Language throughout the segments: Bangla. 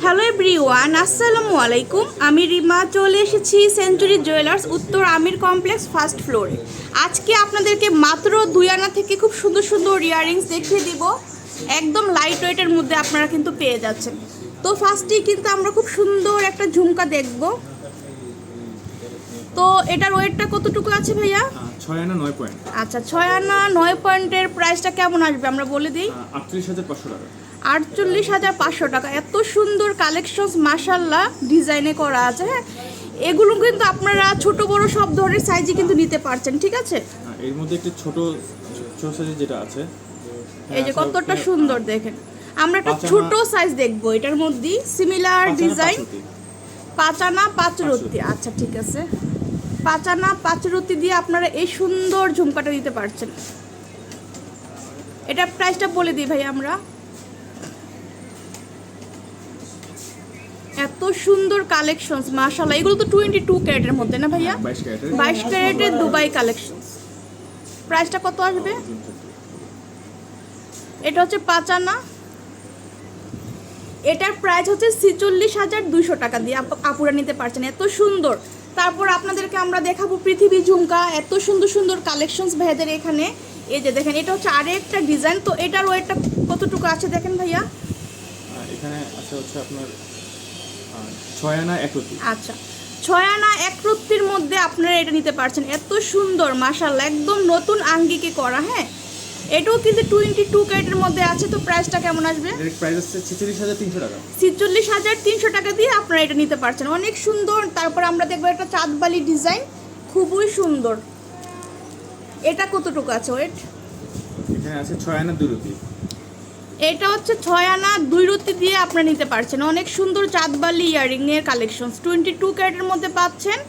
হ্যালো এভরিওয়ান, আসসালামু আলাইকুম। আমি রিমা চলে এসেছি সেঞ্চুরি জুয়েলার্স, উত্তর আমির কমপ্লেক্স, ফার্স্ট ফ্লোরে। আজকে আপনাদেরকে মাত্র 2 আনা থেকে খুব সুন্দর সুন্দর ইয়াররিংস দেখিয়ে দিব। একদম লাইট ওয়েটের মধ্যে আপনারা কিন্তু পেয়ে যাচ্ছেন। তো ফার্স্টেই কিন্তু আমরা খুব সুন্দর একটা ঝুমকা দেখব। তো এটার ওয়েটটা কতটুকু আছে ভাইয়া? 6 আনা 9 পয়েন্ট। আচ্ছা, 6 আনা 9 পয়েন্টের প্রাইসটা কেমন আসবে আমরা বলে দিই। 48,500 টাকা। 48,500 টাকা। এত সুন্দর কালেকশনস মাশাআল্লাহ ডিজাইনে করা আছে। হ্যাঁ, এগুলো কিন্তু আপনারা ছোট বড় সব ধরনের সাইজে কিন্তু নিতে পারছেন, ঠিক আছে? এর মধ্যে একটু ছোট সাইজের যেটা আছে, এই যে কতটা সুন্দর দেখেন। আমরা একটা ছোট সাইজ দেখবো এটার মধ্যে, সিমিলার ডিজাইন। 5 আনা 5 রতি। আচ্ছা ঠিক আছে, 5 আনা 5 রতি দিয়ে আপনারা এই সুন্দর ঝুমকাটা দিতে পারছেন। এটা প্রাইসটা বলে দিই ভাই আমরা। এত সুন্দর কালেকশনস মাশাআল্লাহ। এগুলো তো 22 ক্যারেটের মধ্যে না ভাইয়া? 22 ক্যারেটের দুবাই কালেকশনস। প্রাইসটা কত আসবে? এটা হচ্ছে 5 আনা। এটার প্রাইস হচ্ছে 46,200 টাকা দিয়ে আপুরা নিতে পারছেন। এত সুন্দর। তারপর আপনাদেরকে আমরা দেখাবো পৃথিবী ঝুমকা। এত সুন্দর সুন্দর কালেকশনস ভাইয়াদের এখানে। এই যে দেখেন, এটা হচ্ছে আরেকটা ডিজাইন। তো এটার ওয়েটটা কতটুকু আছে দেখেন ভাইয়া? এখানে আছে হচ্ছে আপনার 6 আনা 1 রতি। আচ্ছা, 6 আনা 1 রত্তির মধ্যে আপনারা এটা নিতে পারছেন। এত সুন্দর মাশাআল্লাহ, একদম নতুন আঙ্গিকে করা। হ্যাঁ, এটাও কিন্তু 22 ক্যারেটের মধ্যে আছে। তো প্রাইসটা কেমন আসবে? এর প্রাইস আছে 46,300 টাকা। 46,300 টাকা দিয়ে আপনারা এটা নিতে পারছেন। অনেক সুন্দর। তারপর আমরা দেখবো একটা চাঁদবালি ডিজাইন, খুবই সুন্দর। এটা কতটুকু আছে ওয়েট? এখানে আছে 6 আনা 2 রতি। এটা হচ্ছে 6 আনা 2 রতি দিয়ে আপনারা নিতে পারছেন। অনেক সুন্দর চাঁদবালি ইয়ারিং এর কালেকশন 22 ক্যারেটের মধ্যে পাচ্ছেন।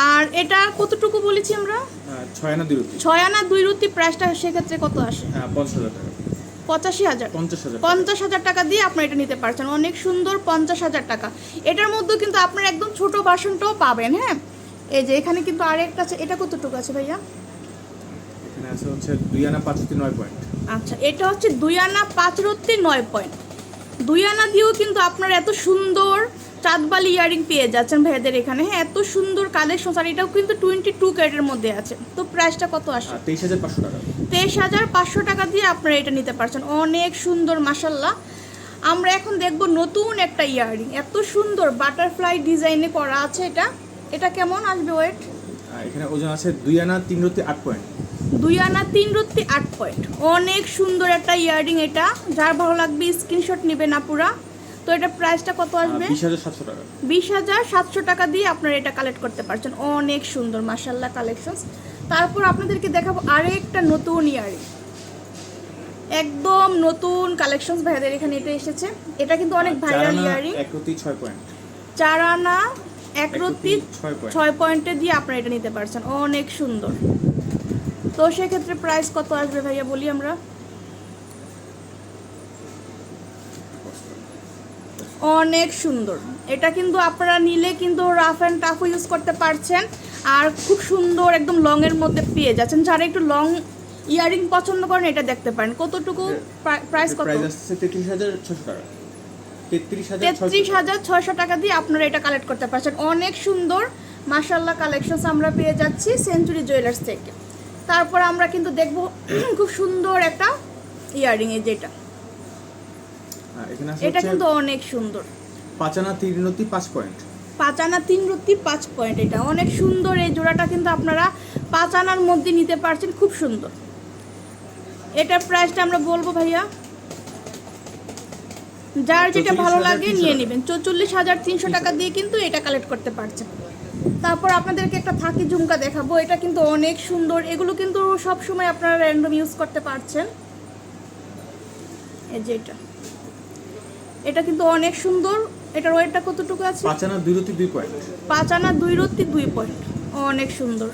আর এটা কতটুকু বলেছি আমরা? 6 আনা 2 রতি। 6 আনা 2 রতি প্রাইসটা সেক্ষেত্রে কত আসে? 50,000 টাকা। 85,000। 50,000 টাকা দিয়ে আপনারা এটা নিতে পারছেন। অনেক সুন্দর, 50,000 টাকা। এটার মধ্যে কিন্তু আপনারা একদম ছোট বাসনটাও পাবেন। হ্যাঁ, এই যে এখানে কিন্তু আরেকটা আছে। এটা কতটুকু আছে ভাইয়া? এখানে আছে হচ্ছে 2 আনা 5 রতি 9 পয়েন্ট। আচ্ছা, এটা হচ্ছে 2 আনা 5 রতি 9 পয়েন্ট। 2 আনা দিয়েও কিন্তু আপনারা এত সুন্দর চাঁদবালি ইয়ারিং পেয়ে যাচ্ছেন ভাইয়াদের এখানে। হ্যাঁ, এত সুন্দর কালেকশন। আর এটাও কিন্তু 22 ক্যারেটের মধ্যে আছে। তো প্রাইসটা কত আসে? 23,500 টাকা। 23,500 টাকা দিয়ে আপনারা এটা নিতে পারছেন। অনেক সুন্দর মাশাআল্লাহ। আমরা এখন দেখব নতুন একটা ইয়ারিং। এত সুন্দর বাটারফ্লাই ডিজাইনে করা আছে। এটা কেমন আসবে ওয়েট? এখানে ওজন আছে 2 আনা 3 রতি 8 পয়েন্ট। 2 আনা 3 রতি 8 পয়েন্ট। অনেক সুন্দর একটা ইয়ারিং। এটা যার ভালো লাগবে স্ক্রিনশট নেবেন আপুরা। তো এটা প্রাইসটা কত আসবে? 20,700 টাকা। 20,700 টাকা দিয়ে আপনারা এটা কালেক্ট করতে পারছেন। অনেক সুন্দর মাশাআল্লাহ কালেকশনস। তারপর আপনাদেরকে দেখাবো আরেকটা নতুন ইয়ারিং, একদম নতুন কালেকশনস ভাইয়াদের এখানে এটা এসেছে। এটা কিন্তু অনেক ভাইরাল ইয়ারিং। 1 রতি 6 পয়েন্ট। 4 আনা 1 রতি 6 পয়েন্টে দিয়ে আপনারা এটা নিতে পারছেন। অনেক সুন্দর। তো সেক্ষেত্রে প্রাইস কত আসবে ভাইয়া বলি আমরা? অনেক সুন্দর। এটা কিন্তু আপনারা নিলে কিন্তু রাফ অ্যান্ড টাফও ইউজ করতে পারছেন। আর খুব সুন্দর একদম লং এর মধ্যে পেয়ে যাচ্ছেন। যারা একটু লং ইয়ারিং পছন্দ করেন এটা দেখতে পারেন। কতটুকু প্রাইস? কত? 33,600 টাকা। 33,600 টাকা দিয়ে আপনারা এটা কালেক্ট করতে পারছেন। অনেক সুন্দর মাশাআল্লাহ কালেকশনস আমরা পেয়ে যাচ্ছি সেঞ্চুরি জুয়েলার্স থেকে। তারপর আমরা কিন্তু দেখব খুব সুন্দর একটা ইয়ারিং। এই যেটা, এটা কিন্তু অনেক সুন্দর। 5 আনা 3 রতি 5 পয়েন্ট। 5 আনা 3 রতি 5 পয়েন্ট। এটা অনেক সুন্দর। এই জোড়াটা কিন্তু আপনারা 5 আনার মধ্যে নিতে পারছেন। খুব সুন্দর। এটার প্রাইসটা আমরা বলবো ভাইয়া, যার যেটা ভালো লাগে নিয়ে নেবেন। 44,300 টাকা দিয়ে কিন্তু এটা কালেক্ট করতে পারছেন। তারপর আপনাদেরকে একটা থাকি ঝুমকা দেখাবো। এটা কিন্তু অনেক সুন্দর। এগুলো কিন্তু সব সময় আপনারা র্যান্ডম ইউজ করতে পারছেন। এই যে এটা কিন্তু অনেক সুন্দর। এটার ওয়েটটা কতটুকু আছে? 5 আনা 2 রতি 2 পয়েন্ট। 5 আনা 2 রতি 2 পয়েন্ট। অনেক সুন্দর।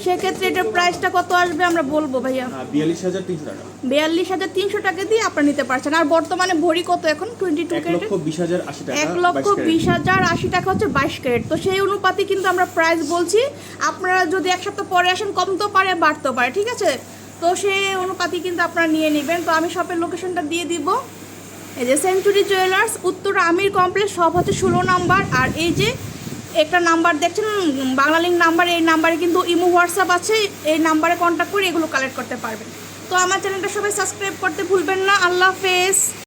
সেক্ষেত্রে এটার প্রাইসটা কত আসবে আমরা বলবো ভাইয়া? 42,300 টাকা। 42,300 টাকা দিয়ে আপনারা নিতে পারছেন। আর বর্তমানে ভরি কত এখন? 22 ক্যারেট। 1,20,080 টাকা। 1,20,080 টাকা হচ্ছে 22 ক্যারেট। তো সেই অনুপাতে কিন্তু আমরা প্রাইস বলছি। আপনারা যদি এক সপ্তাহ পরে আসেন কমতেও পারে বাড়তেও পারে, ঠিক আছে? তো সেই অনুপাতে কিন্তু আপনারা নিয়ে নেবেন। তো আমি শপের লোকেশনটা দিয়ে দিব। এই যে সেঞ্চুরি জুয়েলার্স উত্তর আমির কমপ্লেক্স, সব হচ্ছে 16 নাম্বার। আর এই যে একটা নাম্বার দেখছেন বাংলালিংক নাম্বার, এই নাম্বারে কিন্তু ইমো হোয়াটসঅ্যাপ আছে, এই নাম্বারে কন্ট্যাক্ট করে এগুলো কালেক্ট করতে পারবেন। তো আমার চ্যানেলটা সবাই সাবস্ক্রাইব করতে ভুলবেন না। আল্লাহ হাফেজ।